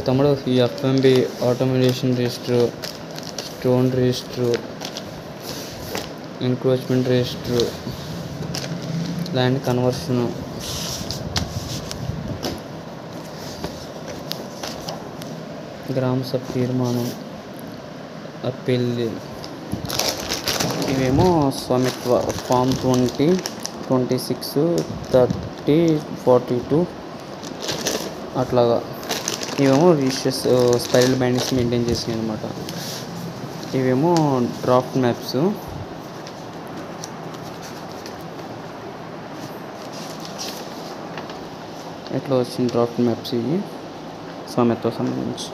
తమ్ముడు ఈ FMB automation register, stone register, encroachment register, land conversion, gram sabha తీర్మానం, అప్పీల్, ఇవేమో స్వామిత్వ ఫామ్ 20, 26, 30, 42 అట్లాగా. ఇవేమో రిజిస్టర్స్ స్పైరల్ బైండింగ్స్ మెయింటైన్ చేసాయి అనమాట. ఇవేమో డ్రాఫ్ట్ మ్యాప్స్. ఎట్లా వచ్చిన డ్రాఫ్ట్ మ్యాప్స్ ఇవి స్వామిత్వ సంబంధించి.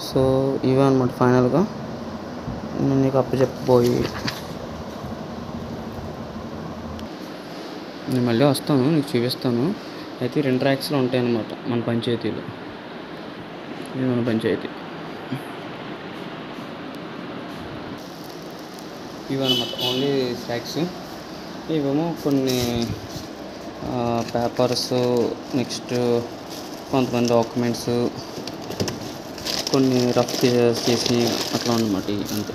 సో ఇవే అనమాట ఫైనల్గా నేను నీకు అప్పచెప్పబోయి. నేను మళ్ళీ వస్తాను, నీకు చూపిస్తాను. అయితే 2 ట్రాక్స్లో ఉంటాయి అన్నమాట మన పంచాయతీలో. ఇది మన పంచాయతీ. ఇవన్నమాట ఓన్లీ ట్రాక్స్. ఇవేమో కొన్ని పేపర్స్, నెక్స్ట్ కొంతమంది డాక్యుమెంట్స్, కొన్ని రఫ్ చేసి అట్లా అన్నమాట. అంతే.